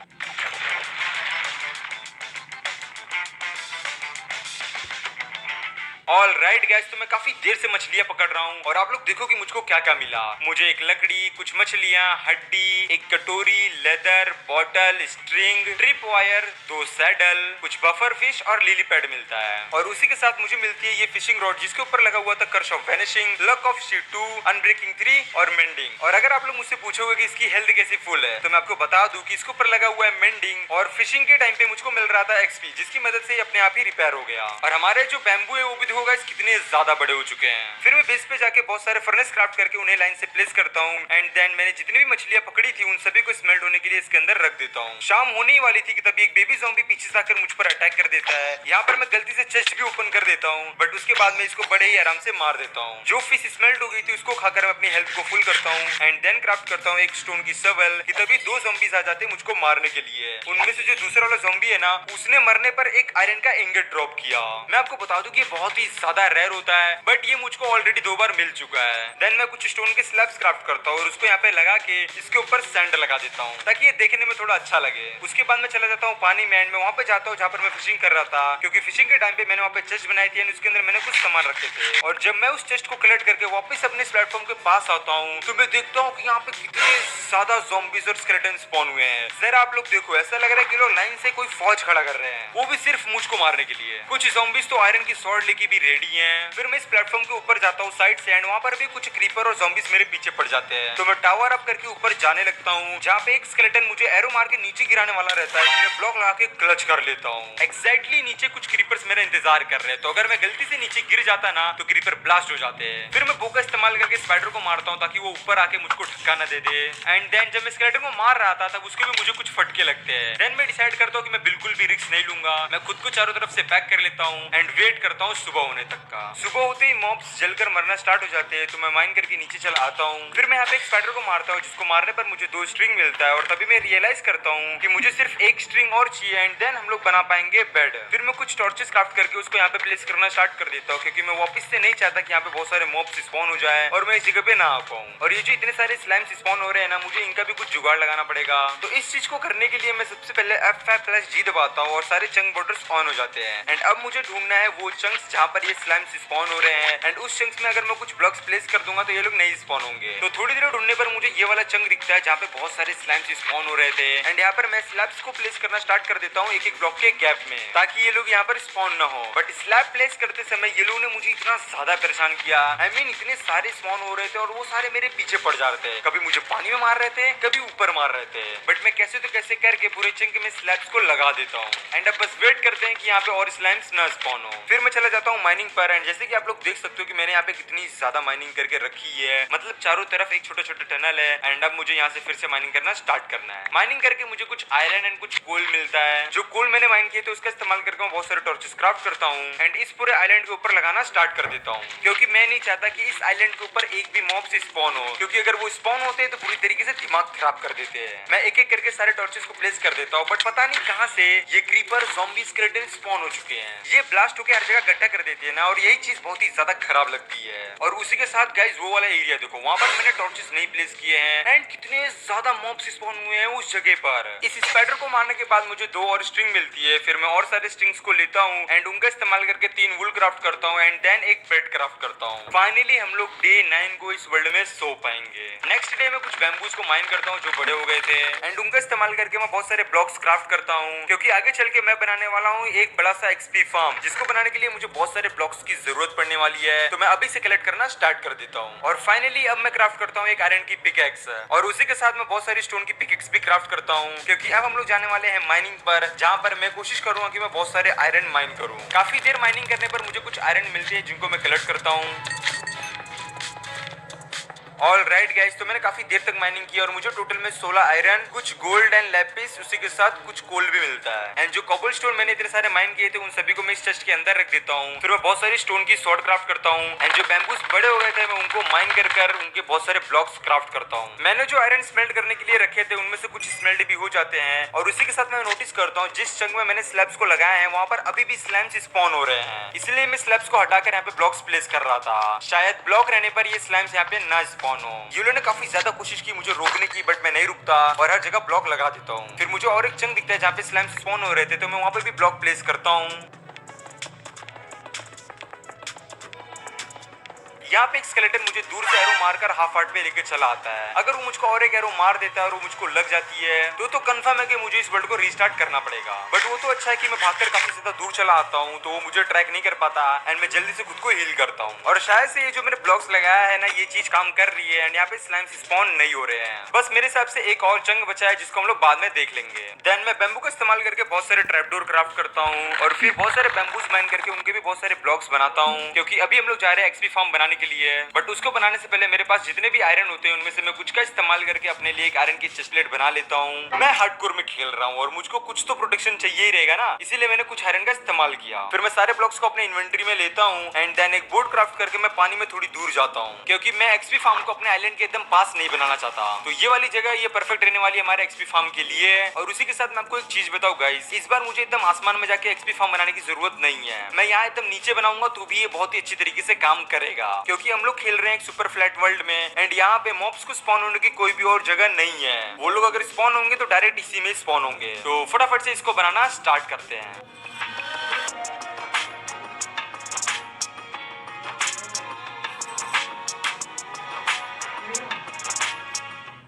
ऑल राइट गैस, तो मैं काफी देर से मछलियां पकड़ रहा हूँ और आप लोग देखो कि मुझको क्या क्या मिला। मुझे एक लकड़ी, कुछ मछलियां, हड्डी, एक कटोरी, leather, bottle, string, trip wire, 2 saddle, कुछ बफर फिश और लिली पैड मिलता है और उसी के साथ मुझे मिलती है ये फिशिंग रॉड जिसके ऊपर लगा हुआ था curse of vanishing, luck of sea 2, unbreaking 3 और मेंडिंग। और अगर आप लोग मुझसे पूछोगे कि इसकी हेल्थ कैसी फुल है तो मैं आपको बता दूं कि इसके ऊपर लगा हुआ है मेंडिंग और फिशिंग के टाइम पे मुझको मिल रहा था एक्सपी जिसकी मदद से अपने आप ही रिपेयर हो गया। और हमारे जो बैम्बू है वो भी होगा कितने ज्यादा बड़े हो चुके हैं। फिर मैं बेस पे जाके बहुत सारे फर्नेस क्राफ्ट करके उन्हें लाइन से प्लेस करता हूँ एंड देन मैंने जितनी भी मछलियां पकड़ी थी उन सभी को स्मेल्ट होने के लिए इसके अंदर रख देता हूँ। शाम होने ही वाली थी कि तभी एक बेबी ज़ॉम्बी पीछे से आकर मुझ पर अटैक कर देता है। यहाँ पर मैं गलती से चेस्ट भी ओपन कर देता हूँ, बट उसके बाद मैं इसको बड़े ही आराम से मार देता हूँ। जो फिश स्मेल्ट हो गई थी उसको खाकर मैं अपनी हेल्थ को फुल करता हूँ एंड देन क्राफ्ट करता हूँ एक स्टोन की शवल कि तभी 2 ज़ॉम्बीज आ जाते मुझको मारने के लिए। उनमें से जो दूसरा वाला ज़ॉम्बी है ना उसने मरने पर एक आयरन का इंगट ड्रॉप किया। मैं आपको बता दूं कि ये बहुत ही ज्यादा रेयर होता है, बट ये मुझको ऑलरेडी 2 बार मिल चुका है। देन मैं कुछ स्टोन के स्लैब्स क्राफ्ट करता हूँ और उसको यहाँ पे लगा के इसके ऊपर सैंड लगा देता हूँ ताकि ये देखने में थोड़ा अच्छा लगे। उसके बाद मैं चला जाता हूँ पानी में एंड मैं वहाँ पे जाता हूँ जहाँ पर मैं फिशिंग कर रहा था, क्योंकि फिशिंग के टाइम पे मैंने वहाँ पे चेस्ट बनाई थी उसके अंदर मैंने कुछ सामान रखे थे। और जब मैं उस चेस्ट को कलेक्ट करके वापस अपने प्लेटफॉर्म के पास आता हूँ तो मैं देखता हूँ कि यहाँ पे कितने ज्यादा ज़ॉम्बीज और स्केलेटन स्पॉन हुए हैं। जरा आप लोग देखो, ऐसा लग रहा है कि लोग लाइन से कोई फौज खड़ा कर रहे हैं, वो भी सिर्फ मुझको मारने के लिए। कुछ ज़ॉम्बीज तो आयरन की स्वॉर्ड लेके भी रेडी हैं। फिर मैं इस प्लेटफॉर्म के ऊपर जाता हूँ साइड से एंड वहाँ पर भी कुछ क्रीपर और ज़ॉम्बीज मेरे पीछे पड़ जाते हैं। तो मैं टावर अप करके ऊपर जाने लगता हूँ जहाँ पे एक स्केलेटन मुझे एरो मार के नीचे गिराने वाला रहता है। मैं ब्लॉक लगा के क्लच कर लेता हूँ। एग्जैक्टली नीचे कुछ क्रीपर्स मेरा इंतजार कर रहे हैं, तो अगर मैं गलती से नीचे गिर जाता ना तो क्रीपर ब्लास्ट हो जाते हैं। फिर मैं बो का इस्तेमाल करके स्पाइडर को मारता हूँ ताकि वो ऊपर आके मुझको धक्का न दे दे। एंड देन जब मैं स्केलेटन को मार रहा था तब उसके भी मुझे कुछ फटके लगते हैं। देन मैं डिसाइड करता हूँ कि मैं बिल्कुल भी रिस्क नहीं लूंगा। मैं खुद को चारों तरफ से पैक कर लेता हूँ एंड वेट करता हूँ सुबह होने तक का। सुबह होते ही मॉब्स जलकर मरना स्टार्ट हो जाते हैं, तो मैं माइन करके नीचे चला आता हूँ। फिर मैं यहाँ पे एक स्पाइडर को मारता हूँ, जिसको मारने पर मुझे 2 स्ट्रिंग मिलता है और तभी मैं रियलाइज करता हूँ कि मुझे सिर्फ 1 स्ट्रिंग और चाहिए एंड देन हम लोग बना पाएंगे बेड। फिर मैं कुछ टॉर्चेस क्राफ्ट करके उसको यहाँ पे प्लेस करना स्टार्ट कर देता हूँ, क्योंकि मैं वापस से नहीं चाहता कि यहाँ पे बहुत सारे मॉब्स स्पॉन हो जाए और मैं इस जगह पे ना आ पाऊँ। और ये जो इतने सारे स्लाइम्स स्पॉन हो रहे हैं ना, मुझे इनका भी कुछ जुगाड़ लगाना पड़ेगा। तो इस चीज को करने के लिए मैं सबसे पहले F5+G दबाता हूँ और सारे चंक बॉर्डर्स ऑन हो जाते हैं। एंड अब मुझे ढूंढना है वो चंक्स जहाँ पर ये स्लाइम्स स्पॉन हो रहे हैं, एंड उस चंक्स में अगर मैं कुछ ब्लॉक्स प्लेस कर दूंगा तो ये लोग नहीं स्पॉन होंगे। तो थोड़ी देर ढूंढने पर मुझे ये वाला चंक दिखता है जहाँ पे बहुत सारे स्लाइम्स स्पॉन हो रहे थे, एंड यहाँ पर मैं स्लैब्स को प्लेस करना स्टार्ट कर देता हूँ एक एक ब्लॉक के गैप में, ताकि ये लोग यहाँ पर स्पॉन ना हो। बट स्लैब प्लेस करते समय ये लोग ने मुझे इतना ज्यादा परेशान किया, I mean, इतने सारे स्पॉन हो रहे थे और वो सारे मेरे पीछे पड़ जा रहे थे। कभी मुझे पानी में मार रहे थे, कभी ऊपर मार रहे थे, बट मैं कैसे तो कैसे करके पूरे चंक में स्लैब्स को लगा देता हूँ। एंड अब बस वेट करते हैं कि यहाँ पे और स्लाइम्स न स्पॉन हो। फिर मैं चला जाता हूँ माइनिंग पर, एंड जैसे कि आप लोग देख सकते हो कि मैंने यहाँ पे कितनी ज्यादा माइनिंग करके रखी है, मतलब चारों तरफ एक छोटा छोटा टनल है। एंड अब मुझे यहाँ से फिर से माइनिंग करना स्टार्ट करना है। माइनिंग करके मुझे कुछ आयरन एंड कुछ कोल मिलता है। जो कोल मैंने माइन किया तो उसका इस्तेमाल करके मैं बहुत सारे टॉर्चेस क्राफ्ट करता हूँ एंड इस पूरे आइलैंड के ऊपर लगाना स्टार्ट कर देता हूँ, क्योंकि मैं नहीं चाहता कि इस आइलैंड के ऊपर एक भी मॉब से स्पॉन हो, क्योंकि अगर वो स्पॉन होते हैं तो पूरी तरीके से दिमाग खराब कर देते हैं। मैं एक एक करके सारे टॉर्चेस को प्लेस कर देता हूँ, बट पता नहीं कहाँ से ये क्रीपर ज़ॉम्बी स्केलेटन स्पॉन हो चुके हैं। ये ब्लास्ट होकर हर जगह गड्ढा कर देते हैं ना, और यही चीज बहुत ही ज्यादा खराब लगती है। और उसी के साथ गाइस वो वाला एरिया देखो, वहाँ पर मैंने टॉर्चेस नहीं प्लेस किए हैं एंड कितने ज्यादा मॉब्स स्पॉन हुए हैं उस जगह पर। इस स्पाइडर को मारने के बाद मुझे 2 और स्ट्रिंग मिलती है। फिर मैं और सारे स्ट्रिंग्स को लेता हूँ एंड उनका इस्तेमाल करके 3 वुल क्राफ्ट करता हूँ एंड देन एक बेड क्राफ्ट करता हूँ। फाइनली हम लोग डे 9 को इस वर्ल्ड में सो पाएंगे। नेक्स्ट डे में कुछ बैम्बूज को माइन करता हूँ जो बड़े हो गए थे एंड उनका इस्तेमाल करके मैं बहुत सारे ब्लॉक्स क्राफ्ट करता हूँ, क्योंकि आगे चल के मैं बनाने वाला हूँ एक बड़ा सा एक्सपी फार्म, जिसको बनाने के लिए मुझे बहुत सारे ब्लॉक्स की जरूरत पड़ने वाली है। तो मैं अभी से कलेक्ट करना स्टार्ट कर देता हूँ। और फाइनली अब मैं क्राफ्ट करता हूँ एक आयरन की पिकैक्स, और उसी के साथ मैं बहुत सारी स्टोन की पिकैक्स भी क्राफ्ट करता हूँ, क्योंकि अब हम लोग जाने वाले हैं माइनिंग पर, जहाँ पर मैं कोशिश करूंगा कि मैं बहुत सारे आयरन माइन करूँ। काफी देर माइनिंग करने पर मुझे कुछ आयरन मिलते हैं जिनको मैं कलेक्ट करता हूँ। ऑल राइट गाइस, तो मैंने काफी देर तक माइनिंग की और मुझे टोटल में 16 आयरन, कुछ गोल्ड एंड लैपिस, उसी के साथ कुछ कोल भी मिलता है। एंड जो कोबलस्टोन मैंने इतने सारे माइन किए थे उन सभी को मैं इस चेस्ट के अंदर रख देता हूँ। फिर मैं बहुत सारी स्टोन की स्वॉर्ड क्राफ्ट करता हूँ एंड जो बैम्बूस बड़े हो गए थे मैं उनको माइन कर उनके बहुत सारे ब्लॉक्स क्राफ्ट करता हूँ। मैंने जो आयरन स्मेल्ट करने के लिए रखे थे उनमें से कुछ स्मेल्ट भी हो जाते हैं, और उसी के साथ मैं नोटिस करता हूँ जिस चंक में मैंने स्लैब्स को लगाया है वहाँ पर अभी भी स्लैम्स स्पॉन हो रहे हैं, इसलिए मैं स्लैब्स को हटाकर यहाँ पे ब्लॉक्स प्लेस कर रहा था। शायद ब्लॉक रहने पर ये स्लैम्स यहाँ पे ना स्पॉन हो। ये लोगों ने काफी ज्यादा कोशिश की मुझे रोकने की, बट मैं नहीं रुकता और हर जगह ब्लॉक लगा देता हूँ। फिर मुझे और एक चंक दिखता है जहाँ पे स्लैम्स स्पॉन हो रहे थे, तो मैं वहाँ पे भी ब्लॉक प्लेस करता हूँ। यहाँ पे एक स्केलेटन मुझे दूर से एरो मारकर हाफ हार्ट पे लेके चला आता है। अगर वो मुझको और एक एरो मार देता है और वो मुझको लग जाती है तो कंफर्म है कि मुझे इस वर्ल्ड को रीस्टार्ट करना पड़ेगा। बट वो तो अच्छा है कि मैं भागकर काफी ज्यादा दूर चला आता हूँ, तो वो मुझे ट्रैक नहीं कर पाता एंड मैं जल्दी से खुद को हील करता हूँ। और शायद से ये जो मैंने ब्लॉक्स लगाया है ना, ये चीज काम कर रही है एंड यहाँ पे स्लाइम्स स्पॉन नहीं हो रहे हैं। बस मेरे हिसाब से एक और चंक बचा है जिसको हम लोग बाद में देख लेंगे। देन मैं बैम्बू का इस्तेमाल करके बहुत सारे ट्रैपडोर क्राफ्ट करता हूँ और फिर बहुत सारे बैम्बूज माइन करके उनके भी बहुत सारे ब्लॉक्स बनाता हूँ, क्योंकि अभी हम लोग जा रहे हैं एक्सपी फार्म बनाने के लिए। बट उसको बनाने से पहले मेरे पास जितने भी आयरन होते हैं उनमें से मैं कुछ का इस्तेमाल करके अपने लिए एक आयरन की चेस्टप्लेट बना लेता हूँ। मैं हार्डकोर में खेल रहा हूँ और मुझको कुछ तो प्रोटेक्शन चाहिए ही रहेगा ना, इसीलिए मैंने कुछ आयरन का इस्तेमाल किया। फिर मैं सारे ब्लॉक्स को अपने इन्वेंटरी में लेता हूँ एंड देन एक बोट क्राफ्ट करके मैं पानी में थोड़ी दूर जाता हूँ, क्योंकि मैं एक्सपी फार्म को अपने आइलैंड के एकदम पास नहीं बनाना चाहता। तो ये वाली जगह ये परफेक्ट रहने वाली है हमारे एक्सपी फार्म के लिए। और उसी के साथ मैं आपको एक चीज बताऊं गाइस, इस बार मुझे एकदम आसमान में जाके एक्सपी फार्म बनाने की जरूरत नहीं है। मैं यहाँ एकदम नीचे बनाऊंगा तो भी ये बहुत ही अच्छी तरीके से काम करेगा, क्योंकि हम लोग खेल रहे हैं एक सुपर फ्लैट वर्ल्ड में एंड यहाँ पे मॉब्स को स्पॉन होने की कोई भी और जगह नहीं है। वो लोग अगर स्पॉन होंगे तो डायरेक्ट इसी में स्पॉन होंगे। तो फटाफट से इसको बनाना स्टार्ट करते हैं।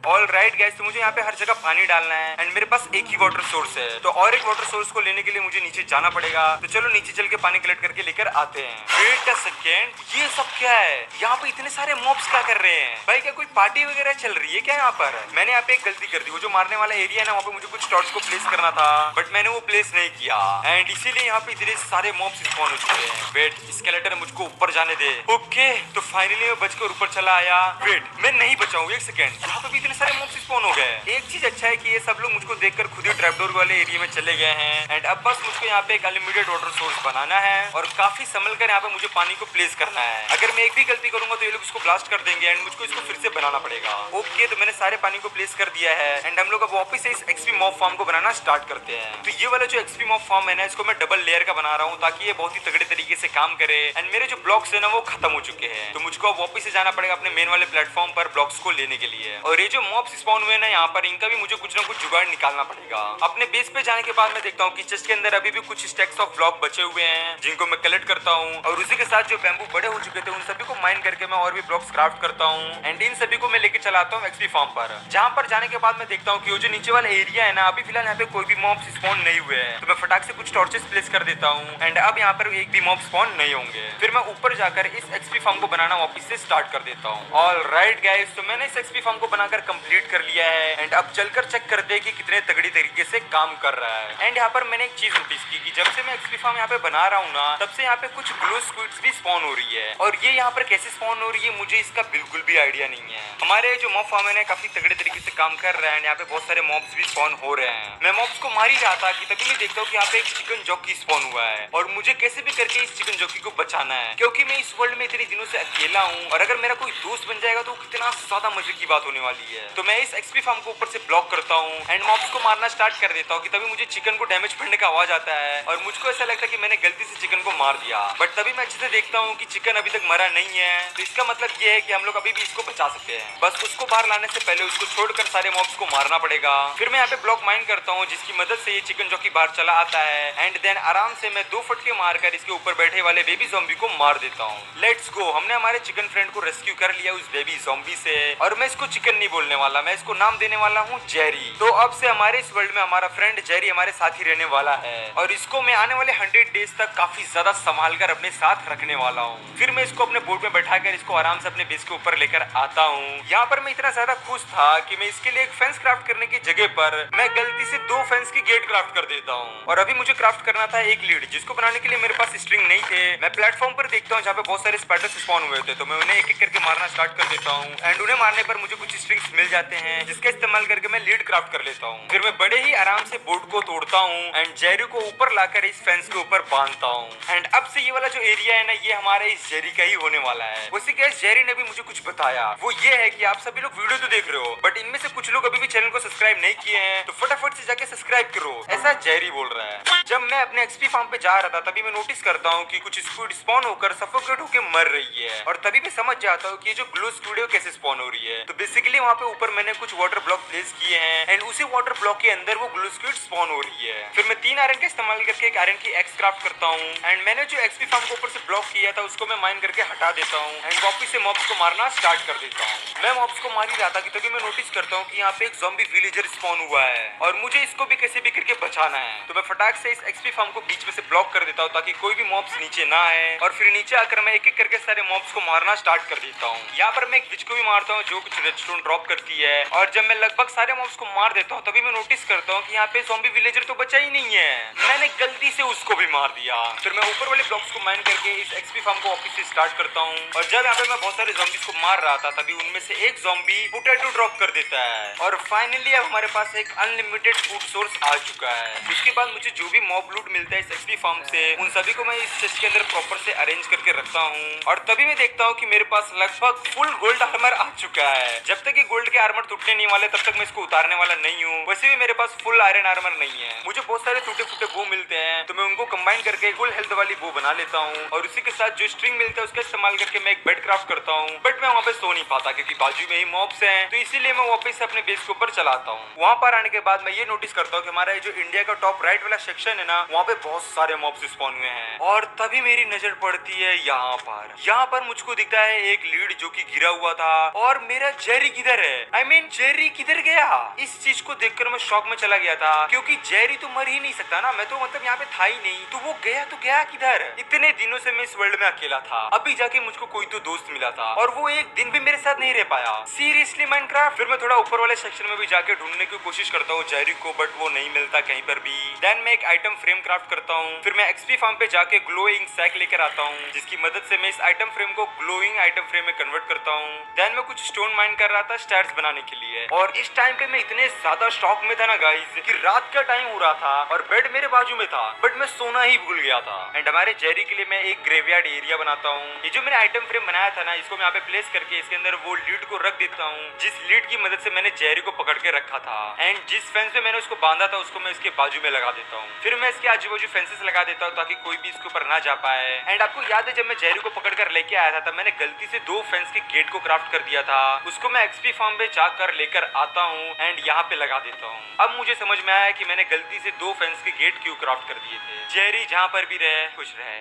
ऑल राइट गाइस, तो मुझे यहाँ पे हर जगह पानी डालना है एंड मेरे पास एक ही वाटर सोर्स है, तो और एक वाटर सोर्स को लेने के लिए मुझे नीचे जाना पड़ेगा। तो चलो नीचे चल के पानी कलेक्ट करके लेकर आते हैं। वेट अ सेकेंड, ये सब क्या है? यहाँ पे इतने सारे मॉब्स क्या कर रहे हैं भाई? क्या कोई पार्टी वगैरह चल रही है क्या यहाँ पर? मैंने यहाँ पे एक गलती कर दी, वो जो मारने वाला एरिया है ना, वहाँ पे मुझे कुछ टॉर्च को प्लेस करना था बट मैंने वो प्लेस नहीं किया एंड इसीलिए यहाँ पे इतने सारे मॉब्स स्पॉन हो चुके हैं। वेट, स्केलेटन मुझको ऊपर जाने दे। ओके, तो फाइनली मैं बचकर ऊपर चला आया। वेट, मैं नहीं बचाऊँ, एक सेकेंड, यहाँ पे भी इतने सारे मॉब्स स्पॉन हो गए। एक चीज अच्छा है कि ये सब लोग मुझको देखकर खुद ही ट्रैपडोर वाले एरिया में चले गए हैं एंड अब बस मुझको यहाँ पे एक अनलिमिटेड वाटर सोर्स बनाना है और काफी संभल कर यहाँ पे मुझे पानी को प्लेस करना है। अगर मैं एक भी गलती करूंगा तो ये लोग इसको ब्लास्ट कर देंगे एंड मुझको इसको फिर से बनाना पड़ेगा। ओके, तो मैंने सारे पानी को प्लेस कर दिया है एंड हम लोग अब वापस से इस एक्सपी मॉब फार्म को बनाना स्टार्ट करते हैं। तो ये वाला जो एक्सपी मॉब फार्म है ना, इसको मैं डबल लेयर का बना रहा हूँ ताकि ये बहुत ही तगड़े तरीके से काम करे एंड मेरे जो ब्लॉक्स है ना वो खत्म हो चुके हैं। तो मुझको अब वापस से जाना पड़ेगा अपने मेन वाले प्लेटफॉर्म पर ब्लॉक्स को लेने के लिए। और ये जो मॉब्स स्पॉन हुए ना यहाँ पर, इनका भी मुझे कुछ ना कुछ जुगाड़ निकालना पड़ेगा। अपने बेस पे जाने के बाद मैं देखता हूँ कि चेस्ट के अंदर अभी भी कुछ स्टैक्स ऑफ ब्लॉक बचे हुए हैं जिनको मैं कलेक्ट करता हूँ और उसी के साथ जो बैम्बू बड़े हो चुके थे उन सभी को माइन करके मैं और भी ब्लॉक्स क्राफ्ट करता हूँ एंड इन सभी को मैं लेके चलाता हूँ एक्सपी फार्म पर। जहाँ पर जाने के बाद मैं देखता हूँ कि वो जो नीचे वाला एरिया है ना, अभी फिलहाल यहाँ पे कोई भी मॉब्स स्पॉन नहीं हुए हैं। तो मैं फटाक से कुछ टॉर्चेस प्लेस कर देता हूँ एंड अब यहाँ पर एक भी मॉब स्पॉन नहीं होंगे। फिर मैं ऊपर जाकर इस एक्सपी फार्म को बनाना वापस से स्टार्ट कर देता हूँ। ऑलराइट गाइस, तो मैंने इस एक्सपी फार्म को बनाकर कंप्लीट कर लिया है एंड अब चलकर चेक करते हैं कि कितने तगड़ी तरीके से काम कर रहा है। एंड यहाँ पर मैंने एक चीज नोटिस की कि जब से मैं एक्सपी फार्म यहाँ पे बना रहा हूँ ना, तब से यहाँ पे कुछ ग्लो स्क्विड्स भी स्पॉन हो रही है और ये यहाँ पर कैसे स्पॉन हो रही है मुझे इसका बिल्कुल भी आइडिया नहीं है। हमारे जो मॉब फार्म है काफी तगड़े तरीके से काम कर रहा है। यहाँ पे बहुत सारे मॉब्स भी स्पॉन हो रहे हैं। मैं मॉब्स को मार ही रहा था कि तभी मैं देखता हूँ कि यहाँ पे एक चिकन जॉकी स्पॉन हुआ है और मुझे कैसे भी करके इस चिकन जॉकी को बचाना है क्योंकि मैं इस वर्ल्ड में इतने दिनों से अकेला हूँ और अगर मेरा कोई दोस्त बन जाएगा तो कितना ज्यादा मजे की बात होने वाली है। तो मैं इस एक्सपी फार्म को ऊपर से ब्लॉक करता हूँ एंड मॉब्स को मारना स्टार्ट कर देता हूँ कि तभी मुझे चिकन को डैमेज पड़ने का आवाज आता है और मुझको ऐसा लगता है कि मैंने गलती से चिकन को मार दिया। बट तभी मैं अच्छे से देखता हूँ कि चिकन अभी तक मरा नहीं है, तो इसका मतलब ये है कि हम लोग अभी भी इसको बचा सकते हैं। बस उसको बाहर लाने से पहले उसको छोड़कर सारे मॉब्स को मारना पड़ेगा। फिर मैं यहाँ पे ब्लॉक माइन करता हूँ जिसकी मदद से ये चिकन जॉकी बाहर चला आता है एंड देन आराम से मैं 2 फटके मारकर इसके ऊपर बैठे वाले बेबी ज़ॉम्बी को मार देता हूँ। लेट्स गो, हमने हमारे चिकन फ्रेंड को रेस्क्यू कर लिया उस बेबी ज़ॉम्बी से और मैं इसको चिकन नहीं बोलने वाला, मैं इसको नाम देने वाला हूँ जेरी। तो अब से हमारे इस वर्ल्ड में हमारा फ्रेंड जेरी हमारे साथ ही रहने वाला है और इसको मैं आने वाले 100 डेज तक काफी ज्यादा संभाल कर अपने साथ रखने वाला हूँ। फिर मैं इसको अपने बोट में बैठाकर इसको आराम से अपने बेस के ऊपर लेकर आता हूँ। यहाँ पर मैं इतना ज्यादा खुश था कि मैं इसके लिए एक फेंस क्राफ्ट करने की जगह पर मैं गलती से 2 फेंस की गेट क्राफ्ट कर देता हूँ और अभी मुझे क्राफ्ट करना था एक लीड जिसको बनाने के लिए मेरे पास स्ट्रिंग नहीं थे। मैं प्लेटफॉर्म पर देखता हूँ जहाँ पे बहुत सारे स्पाइडर्स स्पॉन हुए थे, तो मैं उन्हें एक एक करके मारना स्टार्ट कर देता हूँ एंड उन्हें मारने पर मुझे कुछ स्ट्रिंग्स मिल जाते हैं जिसका इस्तेमाल करके मैं लीड क्राफ्ट कर लेता हूँ। फिर मैं बड़े ही आराम से बोट को तोड़ता हूँ एंड जेरी को ऊपर लाकर इस फेंस के ऊपर बांधता हूँ एंड अब से ये वाला जो एरिया है ना, ये हमारे इस जेरी का ही होने वाला है। वैसे गैस जेरी ने भी मुझे कुछ बताया, वो ये है कि आप सभी लोग वीडियो तो देख रहे हो बट इनमें से कुछ लोग अभी भी चैनल को सब्सक्राइब नहीं किए हैं, तो फटाफट से जाके सब्सक्राइब करो, ऐसा जेरी बोल रहा है। जब मैं अपने एक्सपी फार्म पे जा रहा था तभी मैं नोटिस करता हूँ कि कुछ स्क्विड स्पॉन होकर सफोकेट होकर मर रही है और तभी मैं समझ जाता हूँ कि ये जो ग्लो स्क्विड है कैसे स्पॉन हो रही है। तो बेसिकली वहाँ पे ऊपर मैंने कुछ वाटर ब्लॉक प्लेस किए हैं एंड उसी वाटर ब्लॉक के अंदर वो ग्लो स्क्विड स्पॉन हो रही है। फिर मैं 3 आयरन का इस्तेमाल करके एक आयरन की एक्स क्राफ्ट करता हूँ एंड मैंने जो एक्सपी फार्म को ऊपर से ब्लॉक किया था उसको मैं माइन करके हटा देता हूँ एंड वापस से मॉब्स को मारना स्टार्ट कर देता हूँ। मैं मॉब्स को मार ही रहा था कि तभी मैं नोटिस करता हूँ कि यहाँ पे एक ज़ॉम्बी विलेजर स्पॉन हुआ है और मुझे इसको भी कैसे भी करके बचाना है। तो मैं फटाक से इस एक्सपी फार्म को बीच में से ब्लॉक कर देता हूँ ताकि कोई भी मॉब्स नीचे ना आए और फिर नीचे आकर मैं एक एक करके सारे मॉब्स को मारना स्टार्ट कर देता हूँ। यहाँ पर मैं एक विच को भी मारता हूँ जो कुछ रेडस्टोन ड्रॉप करती है और जब मैं लगभग सारे मॉब्स को मार देता हूँ तभी मैं नोटिस करता हूँ कि यहाँ पे ज़ॉम्बी विलेजर तो बचा ही नहीं है, मैंने गलती से उसको भी मार दिया। फिर मैं ऊपर वाले ब्लॉक्स को माइन करके इस एक्सपी फार्म को वापस से स्टार्ट करता हूँ और जब यहाँ पे मैं बहुत सारे ज़ॉम्बीज को मार रहा था तभी उनमें से एक ज़ॉम्बी पोटैटो ड्रॉप कर देता है और फाइनली अब हमारे पास एक अनलिमिटेड फूड सोर्स आ चुका है। उसके बाद मुझे जो भी मॉब लूट मिलता है इस एक्सपी फार्म से उन सभी को मैं इस चेस्ट के अंदर प्रॉपर से अरेंज करके रखता हूँ और तभी मैं देखता हूँ कि मेरे पास लगभग फुल गोल्ड आर्मर आ चुका है। जब तक ये गोल्ड के आर्मर टूटने नहीं वाले तब तक मैं इसको उतारने वाला नहीं हूँ। वैसे भी मेरे पास फुल आयरन आर्मर नहीं है, मुझे बहुत सारे टूटे फूटे बो मिलते हैं तो मैं उनको कंबाइन करके फुल हेल्थ वाली बो बना लेता हूँ और उसी के साथ जो स्ट्रिंग मिलता है उसका इस्तेमाल करके मैं एक बेड क्राफ्ट करता हूँ। बट मैं वहाँ पे सो नहीं पाता क्योंकि बाजू में ही मॉब्स हैं, तो इसीलिए मैं वापस अपने बेस के ऊपर चलाता हूँ। वहाँ पर आने के बाद मैं ये नोटिस करता हूँ कि हमारा जो इंडिया का टॉप राइट वाला सेक्शन है ना, वहाँ पे बहुत सारे मॉब्स स्पॉन हुए हैं और तभी मेरी नजर पड़ती है यहाँ पर मुझको दिखता है एक लीड जो कि गिरा हुआ था और मेरा जेरी किधर है, आई मीन जेरी किधर गया। इस चीज को देखकर मैं शॉक में चला गया था क्योंकि जेरी तो मर ही नहीं सकता ना, मैं तो मतलब यहाँ पे था ही नहीं, तो वो गया तो गया किधर। इतने दिनों से मैं इस वर्ल्ड में अकेला था, अभी जाके मुझको कोई तो दोस्त मिला था और वो एक दिन भी मेरे साथ नहीं रह पाया। Seriously Minecraft. फिर मैं थोड़ा ऊपर वाले सेक्शन में भी जाके ढूंढने की कोशिश करता हूँ जेरी को, बट वो नहीं मिलता कहीं पर भी। देन मैं एक आइटम फ्रेम क्राफ्ट करता हूँ। फिर मैं एक्सपी फार्म पे जाके ग्लोइंग सैक लेकर आता हूँ जिसकी मदद से मैं इस आइटम फ्रेम को ग्लोइंग आइटम फ्रेम में कन्वर्ट करता हूँ। देन मैं कुछ स्टोन माइन कर रहा था स्टार फ्लैट्स बनाने के लिए। और इस टाइम पे मैं इतने ज्यादा शॉक में था ना गाइस कि रात का टाइम हो रहा था और बेड मेरे बाजू में था बट मैं सोना ही भूल गया था। एंड हमारे जेरी के लिए मैं एक ग्रेवयार्ड एरिया बनाता हूँ। ये जो मैंने आइटम फ्रेम बनाया था ना, इसको मैं यहाँ पे प्लेस करके इसके अंदर वो लीड को रख देता हूँ जिस लीड की मदद से मैंने जेरी को पकड़ के रखा था। एंड जिस फेंस पे मैंने उसको बांधा था उसको मैं इसके बाजू में लगा देता हूँ। फिर मैं इसके आजू बाजू फेंसेस लगा देता हूँ ताकि कोई भी इसके ऊपर ना जा पाए। एंड आपको याद है जब मैं जेरी को पकड़ कर लेके आया था तब मैंने गलती से 2 फेंस के गेट को क्राफ्ट कर दिया था। उसको मैं एक्सपी फार्म पे जाकर लेकर आता हूँ एंड यहाँ पे लगा देता हूँ। अब मुझे समझ में आया कि मैंने गलती से 2 फेंस के गेट क्यों क्राफ्ट कर दिए थे। जेरी जहाँ पर भी रहे खुश रहे।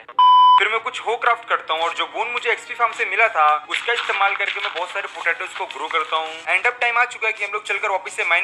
फिर मैं कुछ हो क्राफ्ट करता हूँ और जो बोन मुझे एक्सपी फार्म से मिला था उसका इस्तेमाल करके मैं बहुत सारे पोटैटोज को ग्रो करता हूँ। एंड अब टाइम आ चुका है कि हम लोग चलकर वापस से माइनिंग